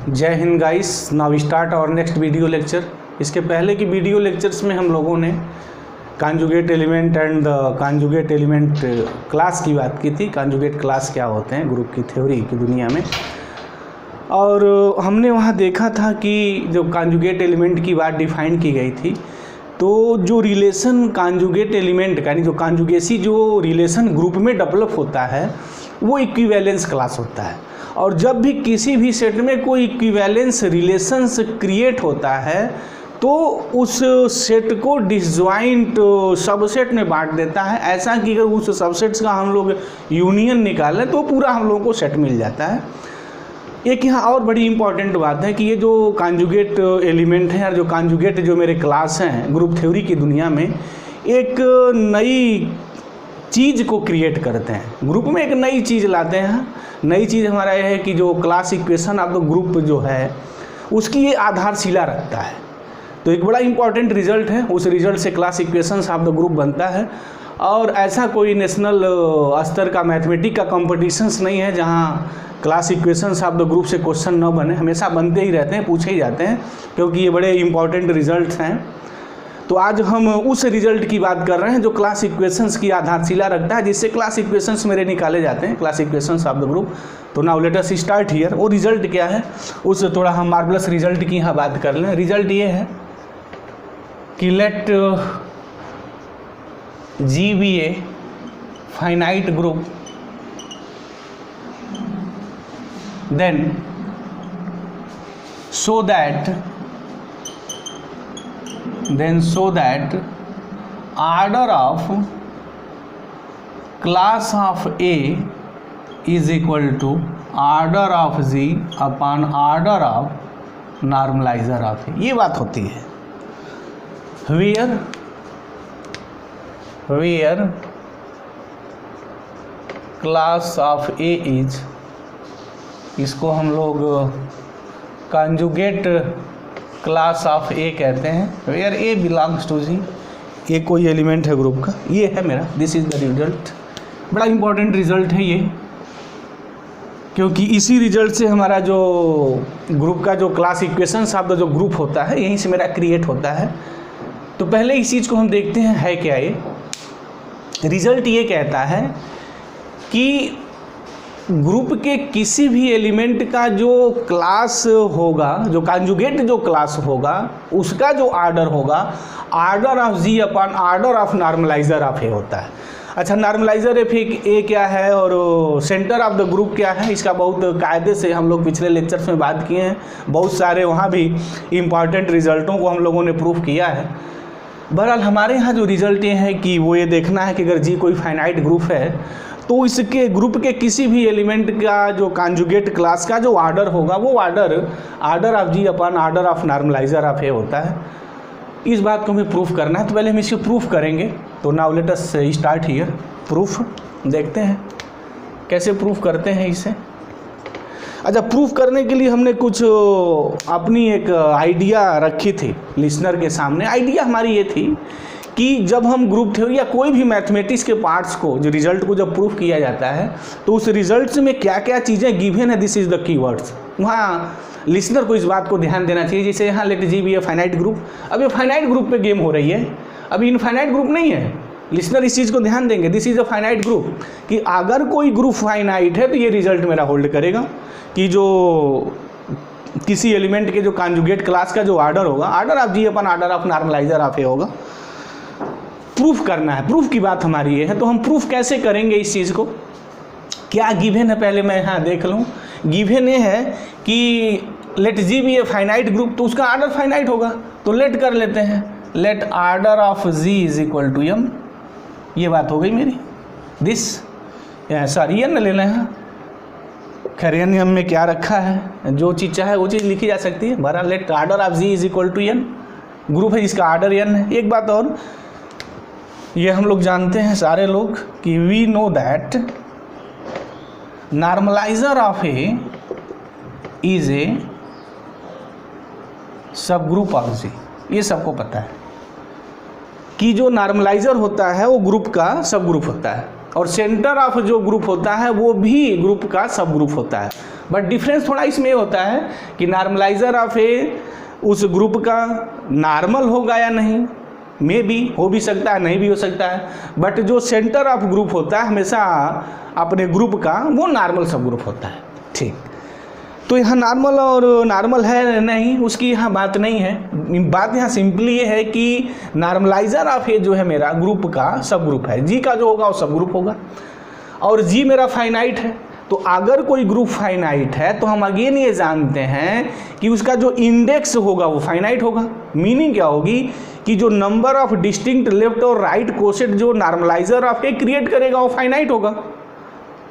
जय Hind guys. Now start और next video lecture. इसके पहले की वीडियो लेक्चर्स में हम लोगों ने conjugate element and conjugate element class की बात की थी। कॉन्जुगेट क्लास क्या होते हैं ग्रुप की थ्योरी की दुनिया में, और हमने वहाँ देखा था कि जो कॉन्जुगेट एलिमेंट की बात डिफाइन की गई थी, तो जो रिलेशन कॉन्जुगेट एलिमेंट का यानी जो कॉन्जुगेसी जो रिलेशन ग्रुप में डेवलप होता है वो इक्विवेलेंस क्लास होता है। और जब भी किसी भी सेट में कोई इक्विवेलेंस रिलेशंस क्रिएट होता है तो उस सेट को डिसजॉइंट सबसेट में बांट देता है, ऐसा कि अगर उस सबसेट्स का हम लोग यूनियन निकालें तो पूरा हम लोगों को सेट मिल जाता है। एक यहाँ और बड़ी इंपॉर्टेंट बात है कि ये जो कॉन्जुगेट एलिमेंट हैं, जो कॉन्जुगेट जो मेरे क्लास हैं ग्रुप थ्योरी की दुनिया में, एक नई चीज़ को क्रिएट करते हैं। ग्रुप में एक नई चीज़ लाते हैं। नई चीज़ हमारा यह है कि जो class equation of the group जो है उसकी ये आधारशिला रखता है। तो एक बड़ा इंपॉर्टेंट रिजल्ट है, उस रिजल्ट से class equations of the group बनता है। और ऐसा कोई नेशनल स्तर का मैथमेटिक का कॉम्पिटिशन्स नहीं है जहाँ class equations of the group से क्वेश्चन न बने। हमेशा बनते ही रहते हैं, पूछे ही जाते हैं, क्योंकि ये बड़े इंपॉर्टेंट रिजल्ट्स हैं। तो आज हम उस रिजल्ट की बात कर रहे हैं जो क्लास इक्वेशंस की आधारशिला रखता है, जिससे क्लास इक्वेशंस मेरे निकाले जाते हैं, class equations of the group. तो now let us start here. वो रिजल्ट क्या है, उस थोड़ा हम मार्वलस रिजल्ट की यहाँ बात कर लें। रिजल्ट ये है कि let G be a finite group, then so that order of class of A is equal to order of G upon order of normalizer of A। ये बात होती है where class of A is, इसको हम लोग conjugate class of ए कहते हैं। Where A belongs to जी, ये कोई एलिमेंट है ग्रुप का, ये है मेरा, दिस इज द रिजल्ट। बड़ा इंपॉर्टेंट रिजल्ट है ये, क्योंकि इसी रिजल्ट से हमारा जो ग्रुप का जो क्लास इक्वेशंस ऑफ द जो ग्रुप होता है यहीं से मेरा क्रिएट होता है। तो पहले इस चीज़ को हम देखते हैं है क्या ये। रिजल्ट ये कहता है कि ग्रुप के किसी भी एलिमेंट का जो क्लास होगा, जो कॉन्जुगेट जो क्लास होगा, उसका जो ऑर्डर होगा order of G upon order of normaliser of A होता है। अच्छा, नॉर्मलाइजर ऑफ ए क्या है और सेंटर ऑफ द ग्रुप क्या है, इसका बहुत कायदे से हम लोग पिछले लेक्चर्स में बात किए हैं। बहुत सारे वहाँ भी इम्पॉर्टेंट रिजल्टों को हम लोगों ने प्रूफ किया है। बहरहाल हमारे यहाँ जो रिजल्ट ये है कि वो ये देखना है कि अगर जी कोई फाइनाइट ग्रुप है तो इसके ग्रुप के किसी भी एलिमेंट का जो कॉन्जुगेट क्लास का जो ऑर्डर होगा वो order of G upon order of normaliser of A होता है। इस बात को हमें प्रूफ करना है, तो पहले हम इसको प्रूफ करेंगे। तो now let us start here. Proof देखते हैं कैसे प्रूफ करते हैं इसे। अच्छा, प्रूफ करने के लिए हमने कुछ अपनी एक आइडिया रखी थी लिसनर के सामने। आइडिया हमारी ये थी कि जब हम ग्रुप थ्योरी या कोई भी मैथमेटिक्स के पार्ट्स को, जो रिजल्ट को जब प्रूफ किया जाता है तो उस रिजल्ट्स में क्या क्या चीज़ें गिवन है, दिस इज़ द कीवर्ड्स, वहाँ लिसनर को इस बात को ध्यान देना चाहिए। जैसे यहाँ let G be a finite group, अब ये फाइनाइट ग्रुप पे गेम हो रही है, अभी इनफाइनाइट ग्रुप नहीं है। लिसनर इस चीज़ को ध्यान देंगे, this is a finite group, कि अगर कोई ग्रुप फाइनाइट है तो ये रिजल्ट मेरा होल्ड करेगा कि जो किसी एलिमेंट के जो कॉन्जुगेट क्लास का जो ऑर्डर होगा order of G upon order of normaliser of A होगा। प्रूफ करना है, प्रूफ की बात हमारी ये है। तो हम प्रूफ कैसे करेंगे इस चीज़ को, क्या गिवन है पहले मैं यहाँ देख लूँ। गिवन ये है कि let G be a finite group, तो उसका ऑर्डर फाइनाइट होगा, तो लेट कर लेते हैं, let order of G is equal to M. ये बात हो गई मेरी। दिस सॉरी एन ले लें, हाँ खैर एन में क्या रखा है, जो चीज़ चाहे वो चीज़ लिखी जा सकती है। बहरहाल let order of G is equal to N, group है जिसका ऑर्डर एन है। एक बात और, ये हम लोग जानते हैं सारे लोग कि we know that normaliser of A is a subgroup of जी। ये सबको पता है कि जो नॉर्मलाइजर होता है वो ग्रुप का सब ग्रुप होता है। और सेंटर ऑफ जो ग्रुप होता है वो भी ग्रुप का सब ग्रुप होता है। बट डिफरेंस थोड़ा इसमें होता है कि नॉर्मलाइजर ऑफ ए उस ग्रुप का नॉर्मल होगा या नहीं, मे भी हो भी सकता है, नहीं भी हो सकता है। बट जो सेंटर ऑफ ग्रुप होता है हमेशा अपने ग्रुप का वो नॉर्मल सब ग्रुप होता है। ठीक, तो यहाँ नॉर्मल और नॉर्मल है नहीं, उसकी यहाँ बात नहीं है। बात यहाँ सिंपली ये है कि नॉर्मलाइजर ऑफ ए जो है मेरा ग्रुप का सब ग्रुप है, जी का जो होगा वो सब ग्रुप होगा, और जी मेरा फाइनाइट है। तो अगर कोई ग्रुप फाइनाइट है तो हम अगेन ये जानते हैं कि उसका जो इंडेक्स होगा वो फाइनाइट होगा। मीनिंग क्या होगी कि जो नंबर ऑफ डिस्टिंक्ट लेफ्ट और राइट कोसेट जो नॉर्मलाइजर ऑफ ए क्रिएट करेगा वो फाइनाइट होगा।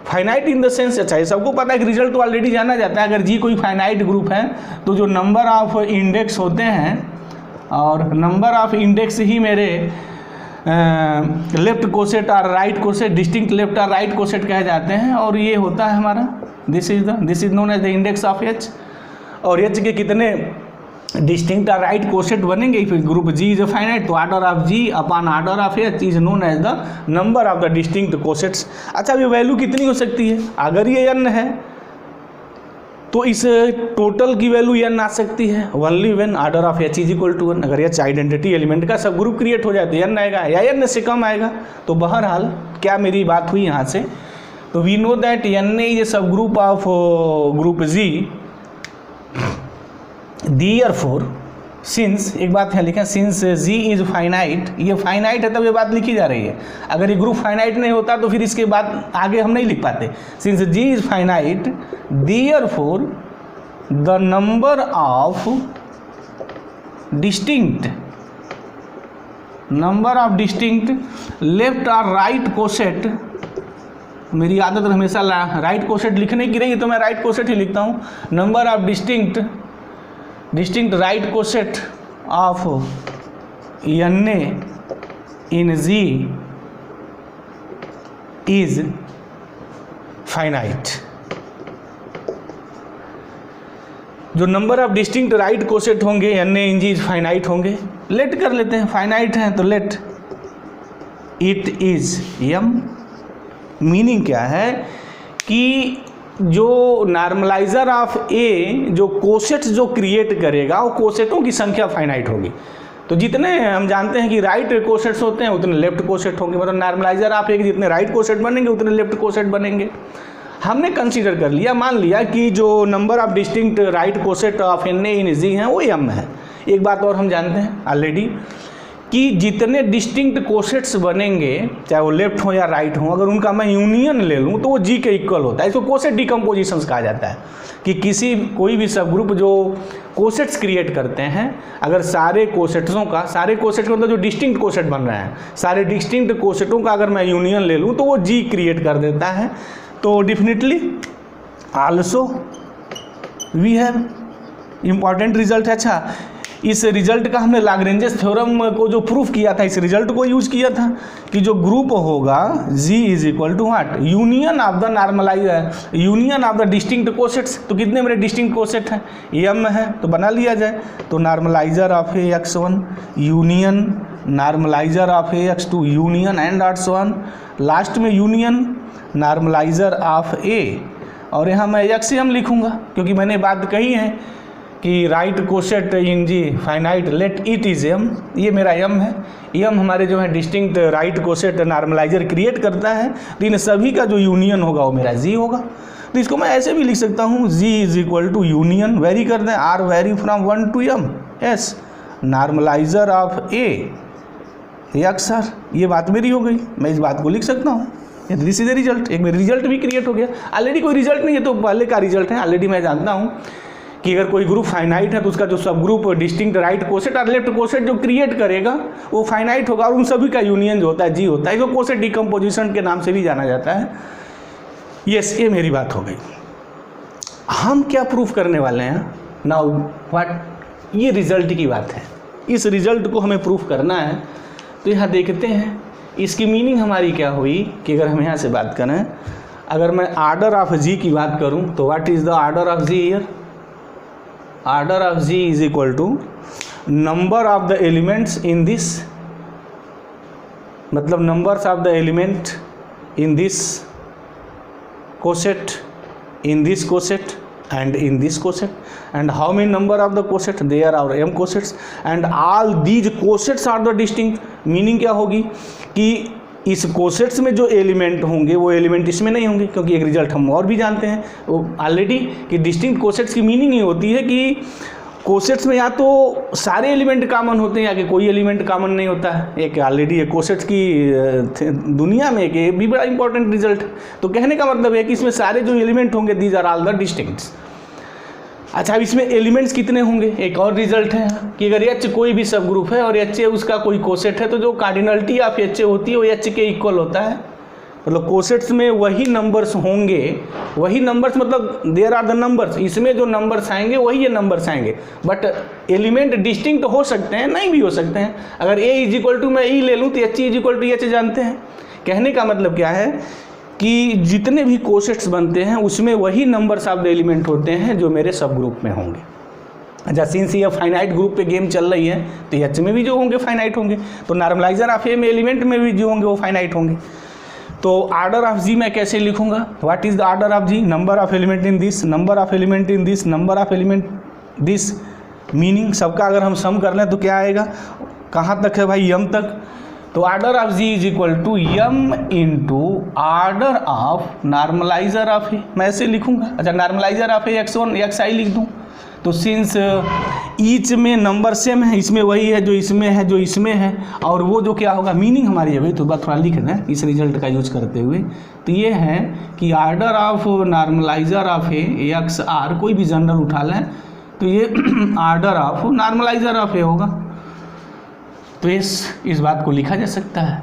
फाइनाइट इन द सेंस, अच्छा ये सबको पता है कि रिजल्ट तो ऑलरेडी जाना जाता है। अगर जी कोई फाइनाइट ग्रुप है तो जो नंबर ऑफ इंडेक्स होते हैं, और नंबर ऑफ इंडेक्स ही मेरे लेफ्ट कोसेट और राइट कोसेट, डिस्टिंक्ट लेफ्ट और राइट कोसेट कहे जाते हैं, और ये होता है हमारा this is known as the index of H. और एच के कितने डिस्टिंक्ट और राइट कोसेट बनेंगे फिर ग्रुप जी इज फाइनाइट, तो order of G upon order of H is known as the number of the distinct cosets. अच्छा, ये value कितनी हो सकती है? अगर ये n है तो इस टोटल की वैल्यू n आ सकती है only when order of h is equal to 1। अगर h आइडेंटिटी एलिमेंट का सब ग्रुप क्रिएट हो जाए तो n आएगा, या n से कम आएगा। तो बहरहाल क्या मेरी बात हुई यहाँ से, तो we know that n is a subgroup of group G. Therefore, since, एक बात है लिखा, सिंस जी इज फाइनाइट, ये फाइनाइट है तब ये बात लिखी जा रही है। अगर ये ग्रुप फाइनाइट नहीं होता तो फिर इसके बाद आगे हम नहीं लिख पाते। Since G is finite, therefore the number of distinct left और राइट कोसेट, मेरी आदत हमेशा राइट कोसेट लिखने की रही है तो मैं राइट कोसेट ही लिखता हूँ। Number of distinct right coset of N A in G is finite. जो number of distinct right coset होंगे N A in G is finite होंगे। लेट कर लेते हैं, फाइनाइट है तो let it is M. Meaning क्या है कि जो नॉर्मलाइजर ऑफ ए जो कोसेट्स जो क्रिएट करेगा वो कोसेटों की संख्या फाइनाइट होगी। तो जितने हम जानते हैं कि राइट कोसेट्स होते हैं उतने लेफ्ट कोसेट होंगे, मतलब नॉर्मलाइजर ऑफ ए के जितने राइट कोसेट बनेंगे उतने लेफ्ट कोसेट बनेंगे। हमने कंसीडर कर लिया, मान लिया कि जो number of distinct right coset of N A in G हैं वो एम है। एक बात और हम जानते हैं ऑलरेडी कि जितने डिस्टिंक्ट कोसेट्स बनेंगे चाहे वो लेफ्ट हो या राइट हो, अगर उनका मैं यूनियन ले लूँ तो वो जी के इक्वल होता है। इसको कोसेट डिकम्पोजिशंस कहा जाता है कि कोई भी सब ग्रुप जो कोसेट्स क्रिएट करते हैं, अगर सारे कोसेट्स का मतलब जो डिस्टिंक्ट कोसेट बन रहे हैं, सारे डिस्टिंक्ट कोसेटों का अगर मैं यूनियन ले लूँ तो वो जी क्रिएट कर देता है। तो definitely also we have important result है। अच्छा, इस रिजल्ट का हमने लाग्रेंजेस थ्योरम को जो प्रूफ किया था, इस रिजल्ट को यूज किया था कि जो ग्रुप होगा G is equal to what, union of the union of the distinct cosets. तो कितने मेरे डिस्टिंक्ट कोसेट हैं, m है, तो बना लिया जाए। तो normaliser of A x1 union normaliser of A x2 union and ऑट्स one, last में यूनियन नॉर्मलाइजर ऑफ ए। और यहाँ मैं x लिखूँगा क्योंकि मैंने बात कही है कि right coset in G finite let it is M, ये मेरा एम है। एम हमारे जो है distinct right coset normaliser create करता है, तो इन सभी का जो यूनियन होगा वो मेरा जी होगा। तो इसको मैं ऐसे भी लिख सकता हूँ, G is equal to union, vary कर दें, R vary from 1 to m, S normaliser of A X R. ये बात मेरी हो गई, मैं इस बात को लिख सकता हूँ। दिस इज ए रिजल्ट, एक मेरा रिजल्ट भी क्रिएट हो गया। ऑलरेडी कोई रिजल्ट नहीं है तो पहले का रिजल्ट है। ऑलरेडी मैं जानता हूँ कि अगर कोई ग्रुप फाइनाइट है तो उसका जो सब ग्रुप डिस्टिंक्ट राइट कोसेट और लेफ्ट कोसेट जो क्रिएट करेगा वो फाइनाइट होगा, और उन सभी का यूनियन जो होता है जी होता है। इसको कोसेट डिकम्पोजिशन के नाम से भी जाना जाता है। यस, ये मेरी बात हो गई। हम क्या प्रूफ करने वाले हैं नाउ व्हाट, ये रिजल्ट की बात है। इस रिजल्ट को हमें प्रूफ करना है। तो यहाँ देखते हैं इसकी मीनिंग हमारी क्या हुई कि अगर हम यहाँ से बात करें, अगर मैं आर्डर ऑफ जी की बात करूँ तो what is the order of G here, order of G is equal to number of the elements in this, मतलब numbers of the element in this coset, in this coset and in this coset. And how many number of the coset? There are m cosets and all these cosets are the distinct. Meaning क्या होगी कि इस cosets में जो element होंगे वो element इसमें नहीं होंगे, क्योंकि एक रिजल्ट हम और भी जानते हैं वो ऑलरेडी कि डिस्टिंक्ट कोसेट्स की मीनिंग ये होती है कि कोसेट्स में या तो सारे एलिमेंट कॉमन होते हैं या कि कोई एलिमेंट कॉमन नहीं होता है। एक ऑलरेडी एक कोसेट्स की दुनिया में एक भी बड़ा इंपॉर्टेंट रिजल्ट। तो कहने का मतलब है कि इसमें सारे जो एलिमेंट होंगे दीज आर ऑल द डिस्टिंक्ट्स। अच्छा, अब इसमें एलिमेंट्स कितने होंगे? एक और रिजल्ट है कि अगर एच कोई भी सब ग्रुप है और एच उसका कोई कोसेट है तो जो कार्डिनलिटी ऑफ एच होती है वो एच के इक्वल होता है। मतलब कोसेट्स में वही नंबर्स होंगे, वही नंबर्स मतलब देयर आर द नंबर्स, इसमें जो नंबर्स आएंगे वही ये नंबर्स आएंगे। बट एलिमेंट डिस्टिंक्ट हो सकते हैं, नहीं भी हो सकते हैं। अगर ए इज इक्वल टू मैं ई ले लूँ तो H is equal to H जानते हैं। कहने का मतलब क्या है कि जितने भी कोसेट्स बनते हैं उसमें वही नंबर्स ऑफ द एलिमेंट होते हैं जो मेरे सब ग्रुप में होंगे। अच्छा, सिंस ये फाइनाइट ग्रुप पे गेम चल रही है तो एच में भी जो होंगे फाइनाइट होंगे, तो नॉर्मलाइजर ऑफ ए में एलिमेंट में भी जो होंगे वो फाइनाइट होंगे। तो आर्डर ऑफ जी मैं कैसे लिखूंगा? What is the order of G? Number of element in this, number of element in this, number of element this. Meaning सबका अगर हम सम कर लें तो क्या आएगा? कहाँ तक है भाई? यम तक। तो order of G is equal to M into order of normaliser of A. मैं ऐसे लिखूंगा। अच्छा, normaliser of A x1 xi लिख दूँ तो सिंस ईच में नंबर सेम है, इसमें वही है जो इसमें है, जो इसमें है, और वो जो क्या होगा मीनिंग हमारी है भाई, तो बात थोड़ा लिख दें इस रिजल्ट का यूज करते हुए। तो ये है कि order of normaliser of A X R, कोई भी जनरल उठा लें तो ये order of normaliser of A होगा। तो इस बात को लिखा जा सकता है।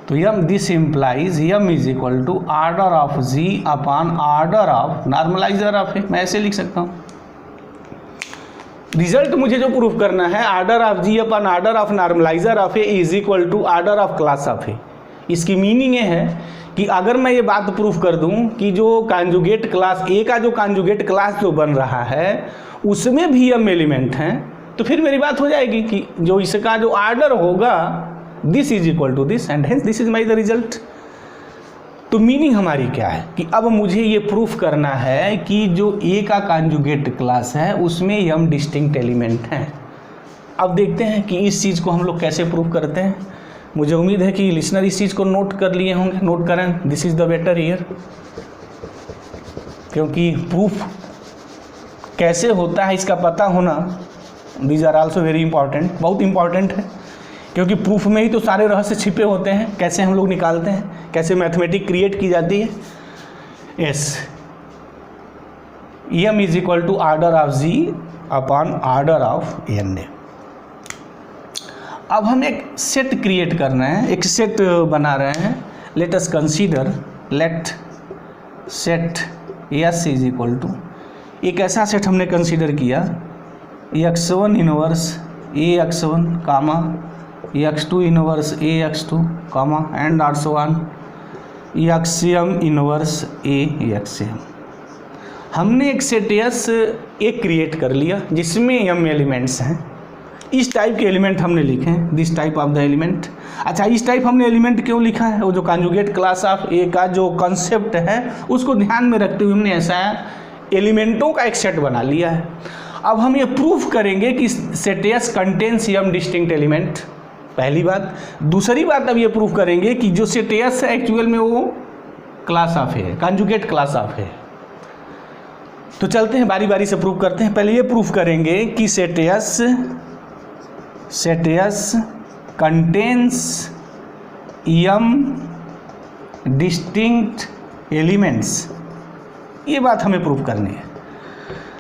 तो M this implies M is equal to order of G upon order of normaliser of A. मैं ऐसे लिख सकता हूँ। रिजल्ट मुझे जो प्रूफ करना है, order of G upon order of normaliser of A is equal to order of class of A. इसकी मीनिंग ये है कि अगर मैं ये बात प्रूफ कर दूं कि जो कॉन्जुगेट क्लास ए का जो कॉन्जुगेट क्लास जो बन रहा है उसमें भी यम एलिमेंट हैं, तो फिर मेरी बात हो जाएगी कि जो इसका जो आर्डर होगा this is equal to this and hence this is my the result. तो मीनिंग हमारी क्या है कि अब मुझे ये प्रूफ करना है कि जो ए का कॉन्जुगेट क्लास है उसमें यम डिस्टिंक्ट एलिमेंट हैं। अब देखते हैं कि इस चीज़ को हम लोग कैसे प्रूफ करते हैं। मुझे उम्मीद है कि लिसनर इस चीज़ को नोट कर लिए होंगे। नोट करें, this is the better year, क्योंकि प्रूफ कैसे होता है इसका पता होना these are also very important, बहुत इंपॉर्टेंट है, क्योंकि प्रूफ में ही तो सारे रहस्य छिपे होते हैं। कैसे हम लोग निकालते हैं, कैसे मैथमेटिक क्रिएट की जाती है। Yes, M is equal to order of G upon order of N A. अब हम एक सेट क्रिएट कर रहे हैं, एक सेट बना रहे हैं। Let us consider let set S is equal to, एक ऐसा सेट हमने कंसीडर किया x1 inverse A x1 comma x2 inverse A x2 comma and also on xm inverse A xm। हमने एक सेट एस एक क्रिएट कर लिया जिसमें m एलिमेंट्स हैं। इस टाइप के एलिमेंट हमने लिखे हैं, this type of the element. अच्छा, इस टाइप हमने एलिमेंट क्यों लिखा है? वो जो कॉन्जुगेट क्लास ऑफ ए का जो कॉन्सेप्ट है उसको ध्यान में रखते हुए हमने ऐसा एलिमेंटों का एक सेट बना लिया है। अब हम ये प्रूफ करेंगे कि सेट एस कंटेन्स यम डिस्टिंक्ट एलिमेंट, पहली बात। दूसरी बात अब ये प्रूफ करेंगे कि जो सेट एस है एक्चुअल में वो क्लास ऑफ है, कॉन्जुगेट क्लास ऑफ है। तो चलते हैं बारी बारी से प्रूफ करते हैं। पहले ये प्रूफ करेंगे कि सेट एस कंटेन्स यम डिस्टिंक्ट एलिमेंट्स, ये बात हमें प्रूफ करनी है।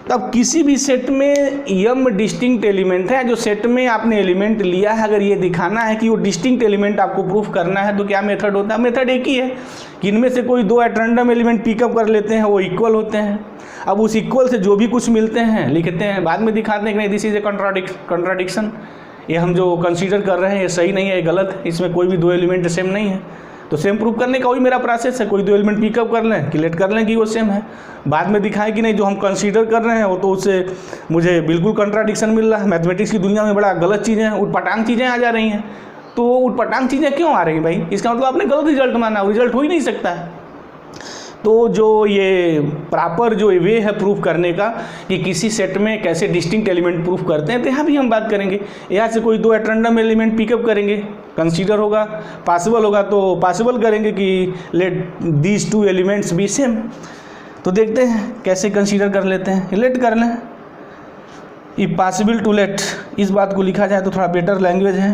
तब किसी भी सेट में यम डिस्टिंक्ट एलिमेंट है, जो सेट में आपने एलिमेंट लिया है, अगर ये दिखाना है कि वो डिस्टिंक्ट एलिमेंट आपको प्रूफ करना है तो क्या मेथड होता है? मेथड एक ही है कि इनमें से कोई दो एट रैंडम एलिमेंट पिकअप कर लेते हैं, वो इक्वल होते हैं। अब उस इक्वल से जो भी कुछ मिलते हैं लिखते हैं, बाद में दिखाते हैं कि नहीं दिस इज ए कॉन्ट्राडिक्शन, ये हम जो कंसीडर कर रहे हैं ये सही नहीं है, ये गलत है, इसमें कोई भी दो एलिमेंट सेम नहीं है। तो सेम प्रूफ करने का वही मेरा प्रोसेस है, कोई दो एलिमेंट पिकअप कर लें, क्लियर कर लें कि वो सेम है, बाद में दिखाएं कि नहीं जो हम कंसीडर कर रहे हैं वो तो उससे मुझे बिल्कुल कंट्राडिक्शन मिल रहा है। मैथमेटिक्स की दुनिया में बड़ा गलत चीज़ें, उटपटांग चीज़ें आ जा रही हैं। तो उटपटांग चीज़ें क्यों आ रही भाई? इसका मतलब आपने गलत रिजल्ट माना, रिजल्ट हो ही नहीं सकता है। तो जो ये प्रॉपर जो वे है प्रूफ करने का कि किसी सेट में कैसे डिस्टिंक्ट एलिमेंट प्रूफ करते हैं, तो यहाँ भी हम बात करेंगे। यहाँ से कोई दो रैंडम एलिमेंट पिकअप करेंगे, कंसीडर होगा, पॉसिबल होगा तो पॉसिबल करेंगे कि let these two elements B same. तो देखते हैं कैसे कंसीडर कर लेते हैं, लेट कर लें। इफ पॉसिबल टू लेट, इस बात को लिखा जाए तो थोड़ा बेटर लैंग्वेज है।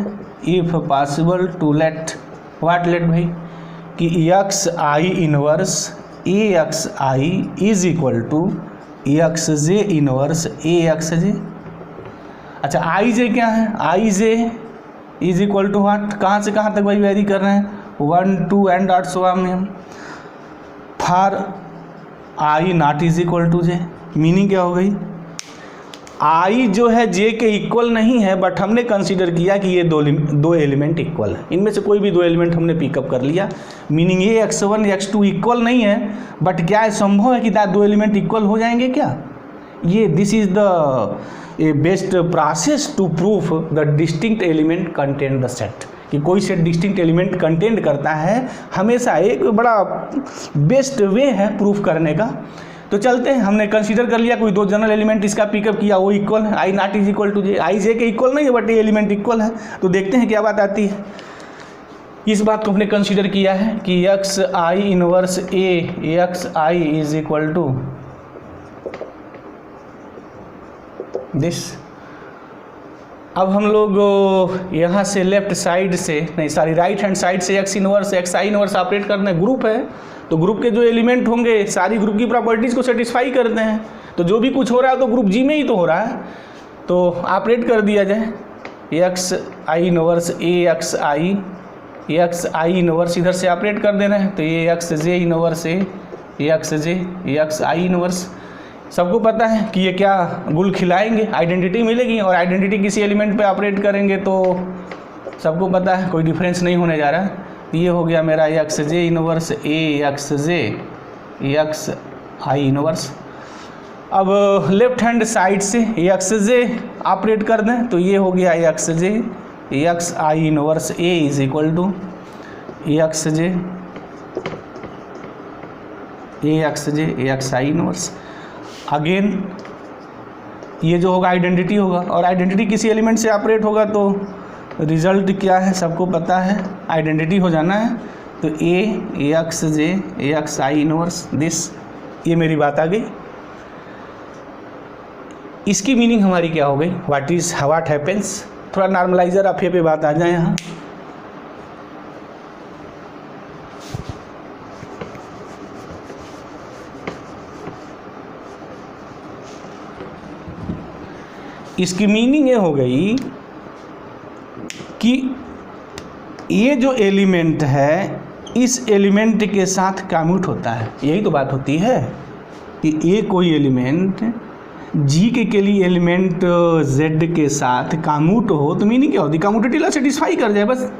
If possible to let what let भाई, कि X I inverse A x I is equal to X J inverse A x J. अच्छा आई जे क्या है, I J is equal to what, कहाँ से कहाँ तक भाई वेरी कर रहे हैं, 1 2 एंड डॉट सो ऑन में हम for I not is equal to J. Meaning क्या हो गई, आई जो है जे के इक्वल नहीं है, बट हमने कंसीडर किया कि ये दो एलिमेंट इक्वल है, इनमें से कोई भी दो एलिमेंट हमने पिकअप कर लिया। मीनिंग ये x1 x2 इक्वल नहीं है, बट क्या संभव है कि दो एलिमेंट इक्वल हो जाएंगे क्या? ये this is the best process to proof the distinct element contain the set, कि कोई सेट डिस्टिंक्ट एलिमेंट कंटेंट करता है, हमेशा एक बड़ा बेस्ट वे है प्रूफ करने का। तो चलते हैं, हमने कंसीडर कर लिया कोई दो जनरल एलिमेंट इसका पिकअप किया, वो इक्वल है, आई not is equal to j, आई जे के इक्वल नहीं है बट ये एलिमेंट इक्वल है। तो देखते हैं क्या बात आती है। इस बात को हमने कंसीडर किया है कि X I inverse A x I is equal to this. अब हम लोग यहाँ से लेफ्ट साइड से नहीं सॉरी राइट हैंड साइड से एक्स इनवर्स एक्स आई इनवर्स ऑपरेट करते हैं। ग्रुप है तो ग्रुप के जो एलिमेंट होंगे सारी ग्रुप की प्रॉपर्टीज़ को सेटिस्फाई करते हैं, तो जो भी कुछ हो रहा है तो ग्रुप जी में ही तो हो रहा है, तो ऑपरेट कर दिया जाए। एक्स आई इनवर्स ए एक्स आई इनवर्स इधर से ऑपरेट कर दे रहे हैं, तो ये एक्स जे इनवर्स ए एक्स जे एक्स आई इनवर्स। सबको पता है कि ये क्या गुल खिलाएंगे, आइडेंटिटी मिलेगी, और आइडेंटिटी किसी एलिमेंट पे ऑपरेट करेंगे तो सबको पता है कोई डिफरेंस नहीं होने जा रहा है। ये हो गया मेरा एक्स जे इनवर्स ए एक्स जे एक्स आई इनवर्स। अब लेफ्ट हैंड साइड से एक्स जे ऑपरेट कर दें तो ये हो गया X J x I inverse A is equal to X J x I inverse. Again ये जो होगा आइडेंटिटी होगा, और आइडेंटिटी किसी एलिमेंट से ऑपरेट होगा तो रिजल्ट क्या है सबको पता है, आइडेंटिटी हो जाना है। तो A x J x I inverse this, ये मेरी बात आ गई। इसकी मीनिंग हमारी क्या हो गई, व्हाट हैपेंस। थोड़ा नॉर्मलाइजर ऑफ ए पे बात आ जाए यहाँ। इसकी मीनिंग ये हो गई कि ये जो एलिमेंट है इस एलिमेंट के साथ कम्यूट होता है। यही तो बात होती है कि ये कोई एलिमेंट जी के लिए एलिमेंट जेड के साथ कम्यूट हो, तो मीनिंग क्या होती है, कम्यूटेटिव लॉ सेटिस्फाई कर जाए बस।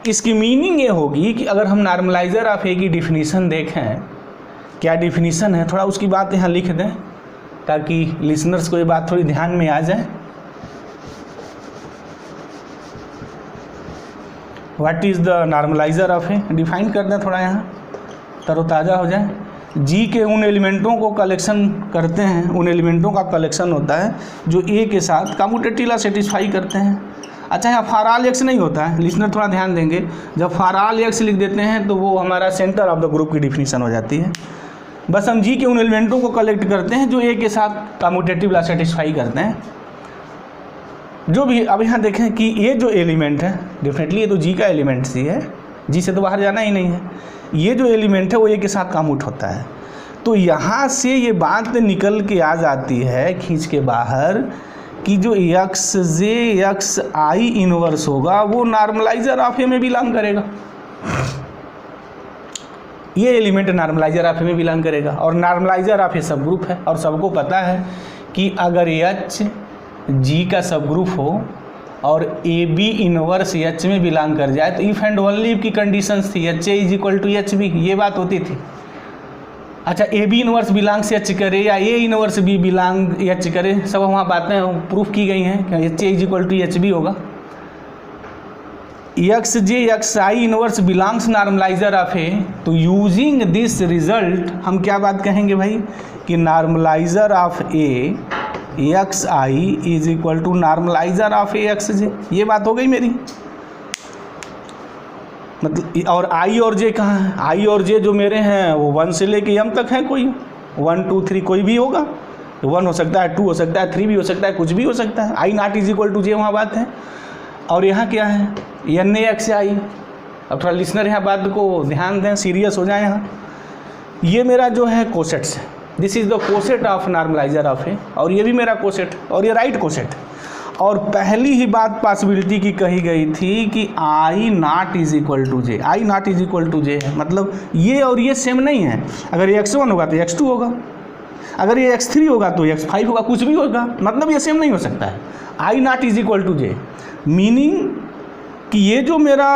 इसकी मीनिंग ये होगी कि अगर हम नॉर्मलाइजर ऑफ ए की डिफिनीसन देखें, क्या डिफिनीसन है, थोड़ा उसकी बात यहाँ लिख दें ताकि लिसनर्स को ये बात थोड़ी ध्यान में आ जाए। What is the normaliser of A, define कर दें थोड़ा, यहाँ तरोताज़ा हो जाए। जी के उन एलिमेंटों को कलेक्शन करते हैं, उन एलिमेंटों का कलेक्शन होता है जो ए के साथ कम्यूटेटिव लॉ सेटिस्फाई करते हैं। अच्छा यहाँ फॉर ऑल एक्स नहीं होता है, लिसनर थोड़ा ध्यान देंगे। जब फॉर ऑल एक्स लिख देते हैं तो वो हमारा सेंटर ऑफ द ग्रुप की डिफिनीसन हो जाती है। बस हम जी के उन एलिमेंटों को कलेक्ट करते हैं जो ए के साथ कम्यूटेटिव लॉ सेटिस्फाई करते हैं। जो भी अब यहाँ देखें कि ये जो एलिमेंट है, डेफिनेटली ये तो जी का एलिमेंट ही है, जी से तो बाहर जाना ही नहीं है। ये जो एलिमेंट है वो ए के साथ कम्यूट होता है, तो यहाँ से ये बात निकल के आ जाती है खींच के बाहर कि जो एक्स जे एक्स आई इनवर्स होगा वो नॉर्मलाइजर ऑफ ए में बिलोंग करेगा। ये एलिमेंट नॉर्मलाइजर ऑफ ए में बिलोंग करेगा, और नॉर्मलाइजर ऑफ ए सब ग्रुप है, और सबको पता है कि अगर एच जी का सब ग्रुप हो और ए बी इनवर्स एच में बिलोंग कर जाए तो इफ़ एंड ओनली इफ की कंडीशंस थी, H a is equal to H b, ये बात होती थी। अच्छा a b inverse belongs H करे या a inverse b belong H करे, सब वहाँ बातें प्रूफ की गई हैं कि H a is equal to H b होगा। X J x I inverse belongs normaliser of a, तो यूजिंग दिस रिजल्ट हम क्या बात कहेंगे भाई कि normaliser of A x I is equal to normaliser of A x j. ये बात हो गई मेरी, मतलब और आई और जे कहाँ है, आई और जे जो मेरे हैं वो 1 से लेके m तक है, कोई 1 2 3 कोई भी होगा, 1 हो सकता है, 2 हो सकता है, 3 भी हो सकता है, कुछ भी हो सकता है। आई नॉट इज इक्वल टू जे वहाँ बात है। और यहाँ क्या है एन ए एक्स आई। अब थोड़ा लिसनर यहाँ बात को ध्यान दें, सीरियस हो जाए यहाँ। ये मेरा जो है कोसेट्स है, this is the coset of normaliser of ए, और ये भी मेरा कोसेट और ये राइट कोसेट। और पहली ही बात पॉसिबिलिटी की कही गई थी कि i not is equal to j, i not is equal to जे है, मतलब ये और ये सेम नहीं है। अगर ये x1 होगा तो x2 होगा, अगर ये x3 होगा तो x5 होगा, कुछ भी होगा, मतलब ये सेम नहीं हो सकता है। आई not is equal to J meaning कि ये जो मेरा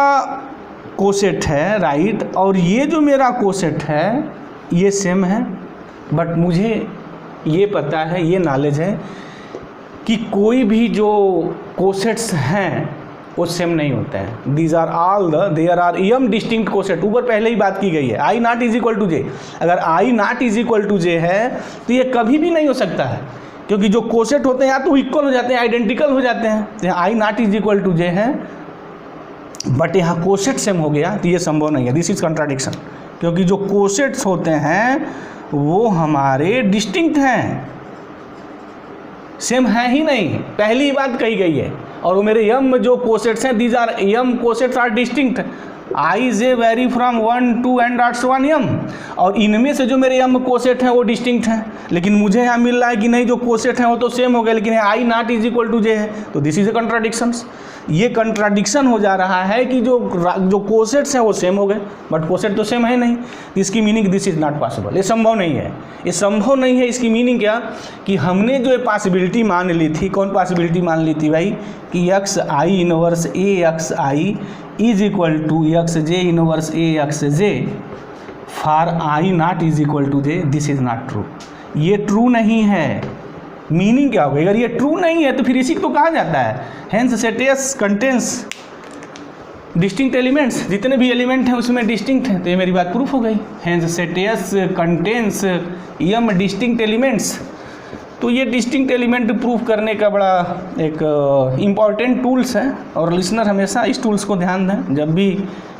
कोसेट है राइट और ये जो मेरा कोसेट है ये सेम है, बट मुझे ये पता है, ये नॉलेज है कि कोई भी जो कोसेट्स हैं वो सेम नहीं होता है। These are all the there are M distinct coset, ऊपर पहले ही बात की गई है। आई not is equal to J, अगर I not is equal to जे है तो ये कभी भी नहीं हो सकता है, क्योंकि जो कोसेट होते हैं या तो इक्वल हो जाते हैं, आइडेंटिकल हो जाते हैं। तो आई नॉट इज इक्वल टू जे है, बट यहाँ कोसेट सेम हो गया तो ये संभव नहीं है। दिस इज कंट्राडिक्शन, क्योंकि जो कोसेट्स होते हैं वो हमारे डिस्टिंक्ट हैं, सेम है ही नहीं, पहली बात कही गई है। और वो मेरे यम जो कोसेट्स हैं, these are M cosets are distinct, I J vary from 1 2 and dots 1 M, और इनमें से जो मेरे यम कोसेट हैं वो डिस्टिंक्ट हैं। लेकिन मुझे यहाँ मिल रहा है कि नहीं, जो कोसेट हैं वो तो सेम हो गए, लेकिन आई नॉट इज इक्वल टू जे है, तो दिस इज ए कंट्राडिक्शंस। ये कंट्राडिक्शन हो जा रहा है कि जो कोसेट्स हैं वो सेम हो गए, बट कोसेट तो सेम है नहीं। इसकी meaning this is not possible, ये संभव नहीं है, ये संभव नहीं है। इसकी मीनिंग क्या कि हमने जो पॉसिबिलिटी मान ली थी, कौन पॉसिबिलिटी मान ली थी भाई कि X I inverse A x I is equal to X J inverse A x J for I not is equal to J. This is not true, ये ट्रू नहीं है। मीनिंग क्या होगा, अगर ये ट्रू नहीं है तो फिर इसी को तो कहा जाता है hence set S contains distinct elements, जितने भी एलिमेंट हैं उसमें डिस्टिंक्ट हैं, तो ये मेरी बात प्रूफ हो गई। Hence set S contains M distinct elements. तो ये डिस्टिंक्ट एलिमेंट प्रूफ करने का बड़ा एक इम्पॉर्टेंट टूल्स है, और लिसनर हमेशा इस टूल्स को ध्यान दें। जब भी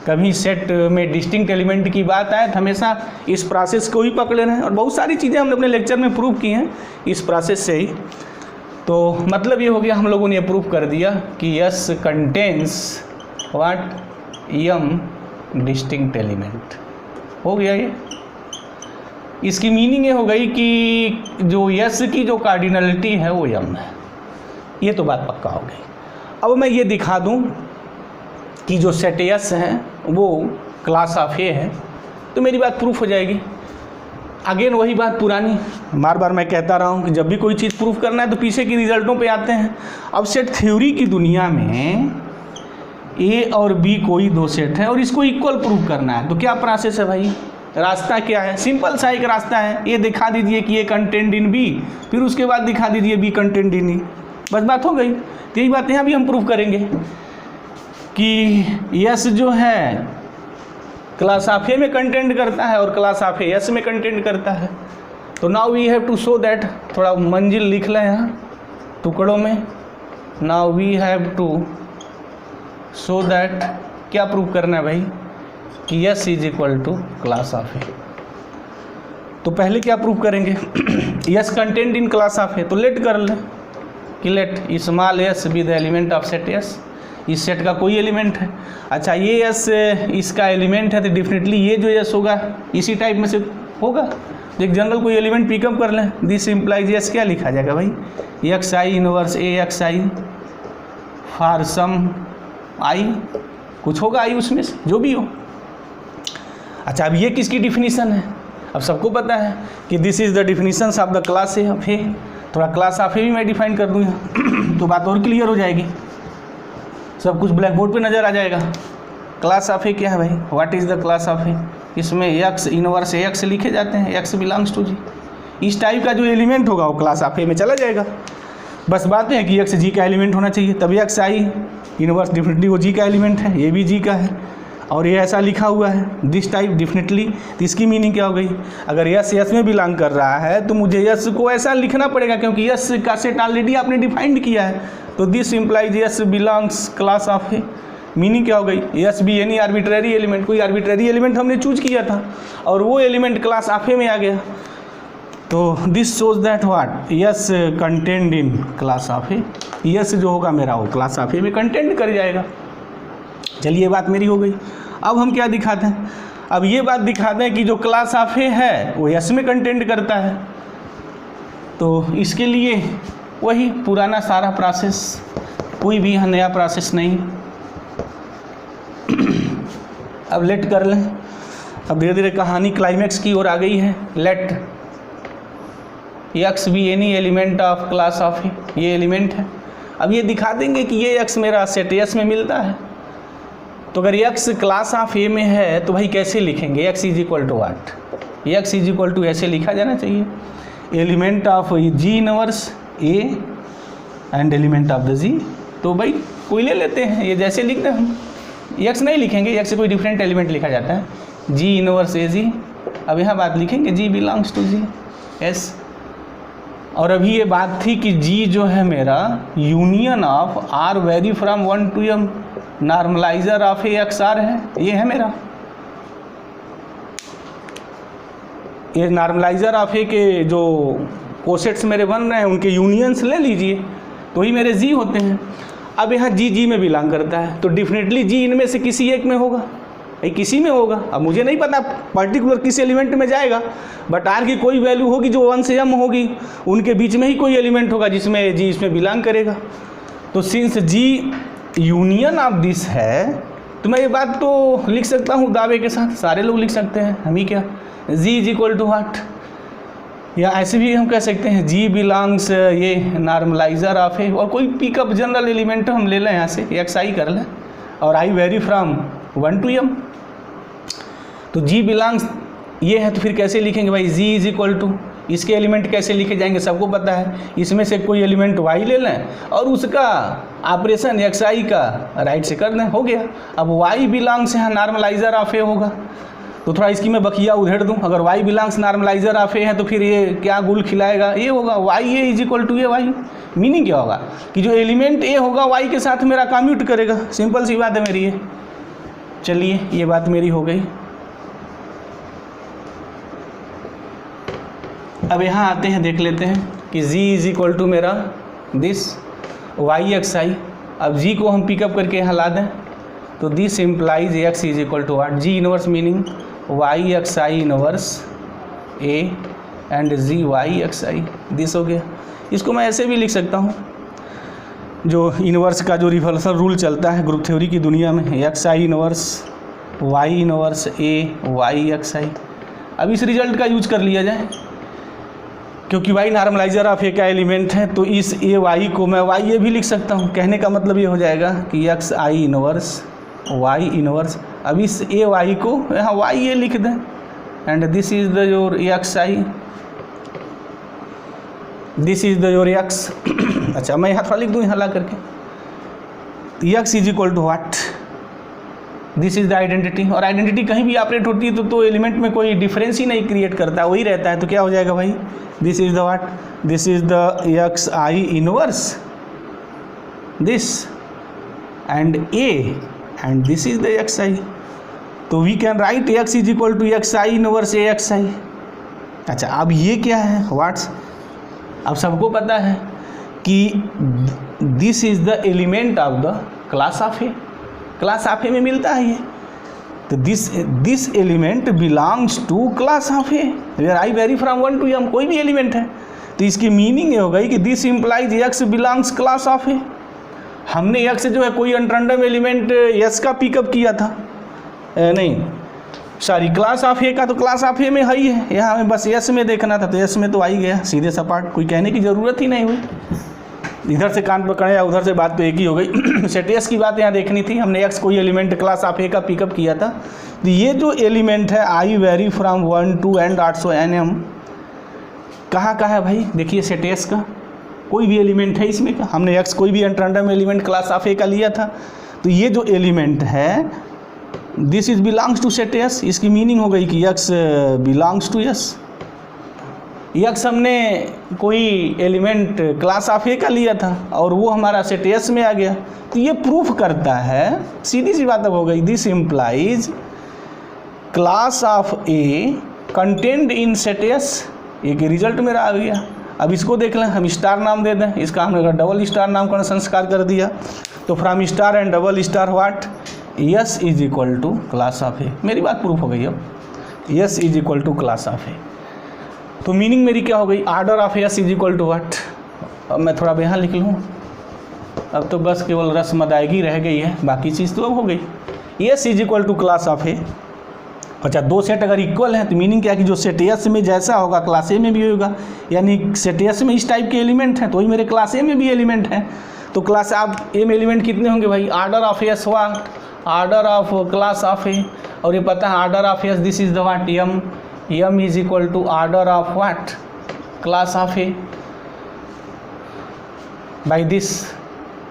कभी सेट में डिस्टिंक्ट एलिमेंट की बात आए तो हमेशा इस प्रोसेस को ही पकड़े रहें, और बहुत सारी चीज़ें हमने अपने लेक्चर में प्रूव की हैं इस प्रोसेस से ही। तो मतलब ये हो गया, हम लोगों ने प्रूफ कर दिया कि yes contains what am distinct element, हो गया ये। इसकी मीनिंग ये हो गई कि जो यस की जो कार्डिनलिटी है वो यम है, ये तो बात पक्का हो गई। अब मैं ये दिखा दूं कि जो सेट यस हैं वो क्लास ऑफ ए है, तो मेरी बात प्रूफ हो जाएगी। अगेन वही बात पुरानी, बार बार मैं कहता रहा हूँ कि जब भी कोई चीज़ प्रूफ करना है तो पीछे की रिजल्टों पे आते हैं। अब सेट थ्योरी की दुनिया में ए और बी कोई दो सेट है और इसको इक्वल प्रूफ करना है, तो क्या प्रोसेस है भाई, रास्ता क्या है? सिंपल सा एक रास्ता है, ये दिखा दीजिए कि ये कंटेंट इन बी, फिर उसके बाद दिखा दीजिए बी कंटेंट इन ई, बस बात हो गई। तो यही बात यहाँ भी हम प्रूफ करेंगे कि यस जो है क्लास ऑफ ए में कंटेंट करता है और क्लास ऑफ ए यस में कंटेंट करता है। तो now we have to show that, थोड़ा मंजिल लिख लें यहाँ टुकड़ों में। Now we have to show that, क्या प्रूव करना है भाई कि S is equal to class of a. तो पहले क्या प्रूव करेंगे, S content in class of a, तो लेट कर लें कि let small s be the element of set S. इस सेट का कोई एलिमेंट है, अच्छा ये एस इसका एलिमेंट है, तो डेफिनेटली ये जो एस होगा इसी टाइप में से होगा। तो एक जनरल कोई एलिमेंट पिकअप कर लें, दिस इम्प्लाइज एस, क्या लिखा जाएगा भाई x I inverse A x i for some i, कुछ होगा आई उसमें से जो भी हो। अच्छा अब ये किसकी डिफिनीशन है, अब सबको पता है कि this is the definition of the class a of a. थोड़ा क्लास ऑफ ए भी मैं डिफाइन कर दूँ यहाँ तो बात और क्लियर हो जाएगी, सब कुछ ब्लैक बोर्ड पे नज़र आ जाएगा। क्लास ऑफ ए क्या है भाई, what is the class of a, इसमें एक्स इनवर्स ए एक्स लिखे जाते हैं, एक्स बिलोंग्स टू जी। इस टाइप का जो एलिमेंट होगा वो क्लास ऑफ ए में चला जाएगा। बस बात है कि एक्स जी का एलिमेंट होना चाहिए, तभी एक्स आई इनवर्स डेफिनेटली वो जी का एलिमेंट है, ये भी जी का है, और ये ऐसा लिखा हुआ है दिस टाइप डेफिनेटली। तो इसकी मीनिंग क्या हो गई, अगर यस यस में बिलोंग कर रहा है तो मुझे यस को ऐसा लिखना पड़ेगा, क्योंकि यस का सेट ऑलरेडी आपने डिफाइंड किया है। तो this implies yes belongs class of A. Meaning क्या हो गई, yes be any arbitrary element, कोई आर्बिट्रेरी एलिमेंट हमने चूज किया था और वो एलिमेंट क्लास ऑफ ए में आ गया। तो this shows that what yes content in class of a. Yes जो होगा मेरा वो क्लास ऑफ ए में कंटेंट कर जाएगा। चलिए ये बात मेरी हो गई। अब हम क्या दिखाते हैं, अब ये बात दिखाते हैं कि जो क्लास ऑफ ए है वो यस में कंटेंट करता है। तो इसके लिए वही पुराना सारा प्रोसेस, कोई भी यहाँ नया प्रोसेस नहीं। अब लेट कर लें, अब धीरे धीरे कहानी क्लाइमैक्स की ओर आ गई है। Let x be any element of class of a, ये एलिमेंट है। अब ये दिखा देंगे कि ये एक्स मेरा सेट एस में मिलता है। तो अगर एक्स क्लास ऑफ ए में है तो भाई कैसे लिखेंगे, x is equal to what, x is equal to ऐसे लिखा जाना चाहिए, element of g inverse A and element of the g. तो भाई कोई ले लेते हैं, ये जैसे लिखते हैं हम, एक्स नहीं लिखेंगे, एक्स से कोई डिफरेंट एलिमेंट लिखा जाता है, जी इनवर्स ए जी। अब यहाँ बात लिखेंगे जी बिलोंग्स टू जी एस। और अभी ये बात थी कि जी जो है मेरा union of R vary from 1 to m normaliser of A X R है, ये है मेरा। ये नॉर्मलाइजर ऑफ ए के जो कोसेट्स मेरे बन रहे हैं उनके यूनियंस ले लीजिए, तो ही मेरे जी होते हैं। अब यहाँ जी जी में बिलोंग करता है तो डेफिनेटली जी इनमें से किसी एक में होगा, किसी में होगा। अब मुझे नहीं पता पर्टिकुलर किस एलिमेंट में जाएगा, बट आर की कोई वैल्यू होगी जो 1 से m होगी, उनके बीच में ही कोई एलिमेंट होगा जिसमें जी इसमें बिलोंग करेगा। तो since G union of this है तो मैं ये बात तो लिख सकता हूँ दावे के साथ, सारे लोग लिख सकते हैं, हम ही क्या, जी इज इक्वल टू व्हाट। या ऐसे भी हम कह सकते हैं जी बिलोंग्स ये नॉर्मलाइजर ऑफ है, और कोई पिकअप जनरल एलिमेंट हम ले लें यहाँ से, एक्स आई कर लें और आई वेरी फ्रॉम 1 to m। तो जी बिलोंग्स ये है, तो फिर कैसे लिखेंगे भाई, जी इज इक्वल टू, इसके एलिमेंट कैसे लिखे जाएंगे सबको पता है, इसमें से कोई एलिमेंट वाई ले लें और उसका ऑपरेशन एक्स आई का राइट से कर दें, हो गया। अब वाई बिलोंग्स यहाँ नॉर्मलाइजर ऑफ ए होगा, तो थोड़ा इसकी मैं बखिया उधेड़ दूँ। अगर Y belongs normaliser of A है तो फिर ये क्या गुल खिलाएगा, ये होगा Y A is equal to A Y. Meaning क्या होगा कि जो एलिमेंट ए होगा वाई के साथ मेरा कम्यूट करेगा, सिंपल सी बात है मेरी ये। चलिए ये बात मेरी हो गई। अब यहाँ आते हैं, देख लेते हैं कि z इज इक्वल टू मेरा दिस वाई एक्स आई। अब g को हम पिकअप करके यहाँ ला दें तो this implies x is equal to what, G inverse meaning Y x I inverse A and G Y x I, this हो गया। इसको मैं ऐसे भी लिख सकता हूँ, जो इनवर्स का जो रिवर्सल रूल चलता है ग्रुप थ्योरी की दुनिया में, x I inverse Y inverse a y x i. अब इस रिजल्ट का यूज कर लिया जाए, क्योंकि वाई नॉर्मलाइजर ऑफ ए का एलिमेंट है तो इस ए वाई को मैं वाई ए भी लिख सकता हूँ। कहने का मतलब ये हो जाएगा कि एक्स आई इनवर्स वाई इनवर्स। अब इस ए वाई को यहाँ वाई ए लिख दें and this is the your X I, this is the your X. अच्छा मैं यहाँ थोड़ा लिख दूँ यहाँ ला करके, X is equal to what, this is the identity. और आइडेंटिटी कहीं भी ऑपरेट होती है तो एलिमेंट में कोई डिफरेंस ही नहीं क्रिएट करता, वही रहता है। तो क्या हो जाएगा भाई, this is the what, this is the x I inverse this and a and this is the x i. तो we can write x is equal to x I inverse A x i. अच्छा अब ये क्या है, what's, अब सबको पता है कि this is the element of the class of a, class of a में मिलता है ये। तो this element belongs to class of a where i vary from 1 to m, कोई भी एलिमेंट है। तो इसकी मीनिंग ये हो गई कि this implies x belongs class of a. हमने एक्स जो है कोई अनरैंडम एलिमेंट एस का पिकअप किया था, नहीं सॉरी क्लास ऑफ ए का, तो क्लास ऑफ ए में है ही है, यहाँ हमें बस एस में देखना था तो एस में तो आ ही गया सीधे सपाट, कोई कहने की ज़रूरत ही नहीं हुई। इधर से कान पकड़े या उधर से बात तो एक ही हो गई। सेट एस की बात यहाँ देखनी थी, हमने एक्स कोई एलिमेंट क्लास ऑफ ए का पिकअप किया था। तो ये जो एलिमेंट है आई वेरी फ्रॉम 1 to n.m, कहाँ का है भाई, देखिए सेट एस का कोई भी एलिमेंट है इसमें का, हमने x कोई भी random element class of A का लिया था, तो ये जो एलिमेंट है this is belongs to set S। इसकी मीनिंग हो गई कि x belongs to S। x हमने कोई एलिमेंट क्लास ऑफ ए का लिया था और वो हमारा सेट S में आ गया, तो ये प्रूफ करता है, सीधी सी बात अब हो गई, this implies class of a content in set S। एक रिजल्ट मेरा आ गया। अब इसको देख लें, हम स्टार नाम दे दें, इसका हमने डबल स्टार नामकरण संस्कार कर दिया, तो from star and double star what, S is equal to class of a. मेरी बात प्रूफ हो गई। अब S is equal to class of a, तो मीनिंग मेरी क्या हो गई, order of S is equal to what. अब मैं थोड़ा यहाँ लिख लूँ, अब तो बस केवल रस्म अदायगी रह गई है, बाकी चीज़ तो अब हो गई। S is equal to class of a. अच्छा, दो सेट अगर इक्वल हैं तो मीनिंग क्या है कि जो सेट S में जैसा होगा क्लास ए में भी होगा, यानी सेट S में इस टाइप के एलिमेंट हैं तो वही मेरे क्लास ए में भी एलिमेंट हैं। तो क्लास आप ए में एलिमेंट कितने होंगे भाई, आर्डर ऑफ S हुआ, आर्डर ऑफ क्लास ऑफ ए, और ये पता है order of S this is the what, m is equal to order of what, class of A.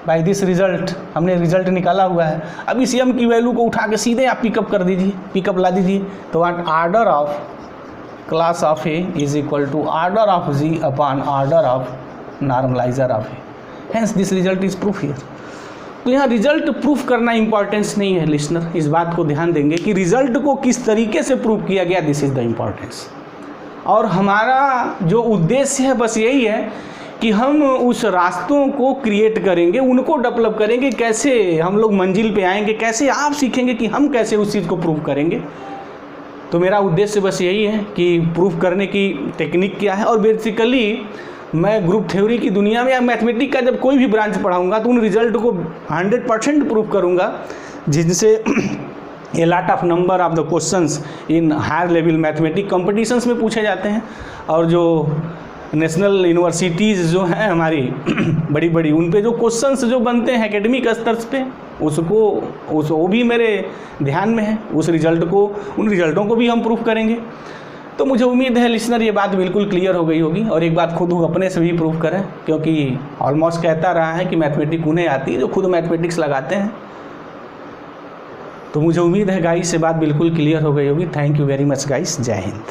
By this result हमने रिजल्ट निकाला हुआ है। अब इस m की वैल्यू को उठा के सीधे आप पिकअप कर दीजिए, पिकअप ला दीजिए, तो what, order of class of A is equal to order of G upon order of normaliser of A, hence this result is proof here. तो यहाँ रिजल्ट प्रूफ करना इंपॉर्टेंस नहीं है लिसनर, इस बात को ध्यान देंगे कि रिजल्ट को किस तरीके से प्रूफ किया गया, दिस इज द इम्पॉर्टेंस। और हमारा जो उद्देश्य है बस यही है कि हम उस रास्तों को क्रिएट करेंगे, उनको डेवलप करेंगे, कैसे हम लोग मंजिल पे आएंगे, कैसे आप सीखेंगे कि हम कैसे उस चीज़ को प्रूव करेंगे। तो मेरा उद्देश्य बस यही है कि प्रूफ करने की टेक्निक क्या है। और बेसिकली मैं ग्रुप थ्योरी की दुनिया में या मैथमेटिक्स का जब कोई भी ब्रांच पढ़ाऊंगा तो उन रिजल्ट को 100% प्रूफ करूंगा, जिनसे a lot of number of the questions in higher level mathematics competitions में पूछे जाते हैं। और जो नेशनल यूनिवर्सिटीज़ जो हैं हमारी बड़ी बड़ी, उन पे जो क्वेश्चंस जो बनते हैं एकेडमिक स्तर पे, वो भी मेरे ध्यान में है। उस रिजल्ट को, उन रिजल्टों को भी हम प्रूफ करेंगे। तो मुझे उम्मीद है लिसनर ये बात बिल्कुल क्लियर हो गई होगी। और एक बात खुद अपने से भी प्रूफ करें, क्योंकि ऑलमोस्ट कहता रहा है कि मैथमेटिक्स उन्हें आती है जो खुद मैथमेटिक्स लगाते हैं। तो मुझे उम्मीद है गाइस ये बात बिल्कुल क्लियर हो गई होगी। Thank you very much guys, जय हिंद।